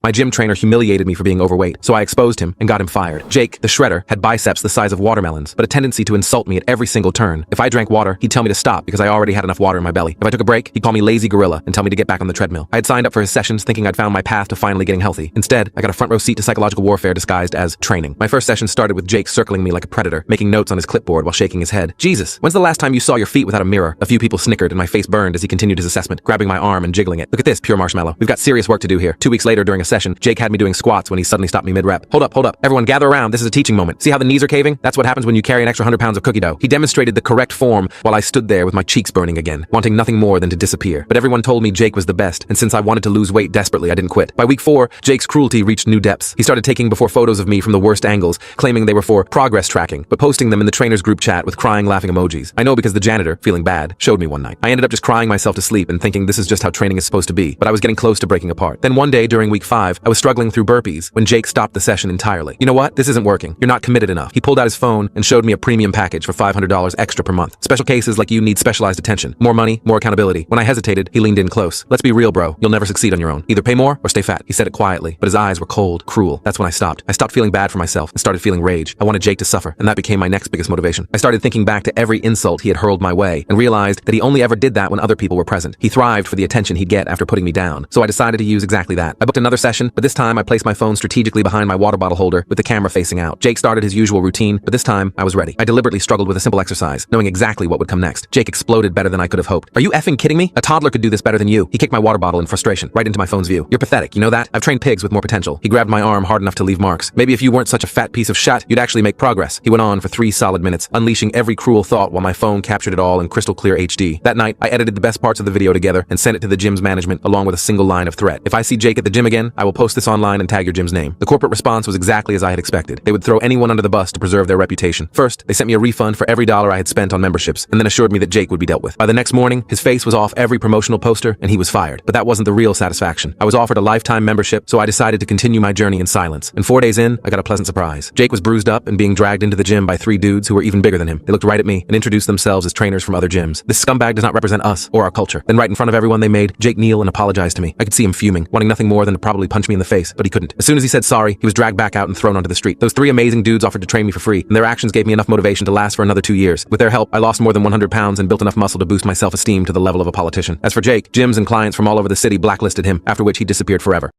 My gym trainer humiliated me for being overweight, so I exposed him and got him fired. Jake, the shredder, had biceps the size of watermelons, but a tendency to insult me at every single turn. If I drank water, he'd tell me to stop because I already had enough water in my belly. If I took a break, he'd call me lazy gorilla and tell me to get back on the treadmill. I had signed up for his sessions thinking I'd found my path to finally getting healthy. Instead, I got a front row seat to psychological warfare disguised as training. My first session started with Jake circling me like a predator, making notes on his clipboard while shaking his head. Jesus, when's the last time you saw your feet without a mirror? A few people snickered and my face burned as he continued his assessment, grabbing my arm and jiggling it. Look at this, pure marshmallow. We've got serious work to do here. 2 weeks later during a session, Jake had me doing squats when he suddenly stopped me mid-rep. Hold up. Everyone gather around. This is a teaching moment. See how the knees are caving? That's what happens when you carry an extra 100 pounds of cookie dough. He demonstrated the correct form while I stood there with my cheeks burning again, wanting nothing more than to disappear. But everyone told me Jake was the best, and since I wanted to lose weight desperately, I didn't quit. By week 4, Jake's cruelty reached new depths. He started taking before photos of me from the worst angles, claiming they were for progress tracking, but posting them in the trainer's group chat with crying, laughing emojis. I know because the janitor, feeling bad, showed me one night. I ended up just crying myself to sleep and thinking this is just how training is supposed to be, but I was getting close to breaking apart. Then one day during week 5, I was struggling through burpees when Jake stopped the session entirely. You know what? This isn't working. You're not committed enough. He pulled out his phone and showed me a premium package for $500 extra per month. Special cases like you need specialized attention. More money, more accountability. When I hesitated, he leaned in close. Let's be real, bro. You'll never succeed on your own. Either pay more or stay fat. He said it quietly, but his eyes were cold, cruel. That's when I stopped. I stopped feeling bad for myself and started feeling rage. I wanted Jake to suffer, and that became my next biggest motivation. I started thinking back to every insult he had hurled my way and realized that he only ever did that when other people were present. He thrived for the attention he'd get after putting me down. So I decided to use exactly that. I booked another session, but this time I placed my phone strategically behind my water bottle holder with the camera facing out. Jake started his usual routine, but this time I was ready. I deliberately struggled with a simple exercise, knowing exactly what would come next. Jake exploded better than I could have hoped. Are you effing kidding me? A toddler could do this better than you. He kicked my water bottle in frustration, right into my phone's view. You're pathetic, you know that? I've trained pigs with more potential. He grabbed my arm hard enough to leave marks. Maybe if you weren't such a fat piece of shit, you'd actually make progress. He went on for 3 solid minutes, unleashing every cruel thought while my phone captured it all in crystal clear HD. That night, I edited the best parts of the video together and sent it to the gym's management along with a single line of threat. If I see Jake at the gym again, I will post this online and tag your gym's name. The corporate response was exactly as I had expected. They would throw anyone under the bus to preserve their reputation. First, they sent me a refund for every dollar I had spent on memberships, and then assured me that Jake would be dealt with. By the next morning, his face was off every promotional poster, and he was fired. But that wasn't the real satisfaction. I was offered a lifetime membership, so I decided to continue my journey in silence. And 4 days in, I got a pleasant surprise. Jake was bruised up and being dragged into the gym by 3 dudes who were even bigger than him. They looked right at me and introduced themselves as trainers from other gyms. This scumbag does not represent us or our culture. Then right in front of everyone, they made Jake kneel and apologize to me. I could see him fuming, wanting nothing more than to probably punch me in the face, but he couldn't. As soon as he said sorry, he was dragged back out and thrown onto the street. Those 3 amazing dudes offered to train me for free, and their actions gave me enough motivation to last for another 2 years. With their help, I lost more than 100 pounds and built enough muscle to boost my self-esteem to the level of a politician. As for Jake, gyms and clients from all over the city blacklisted him, after which he disappeared forever.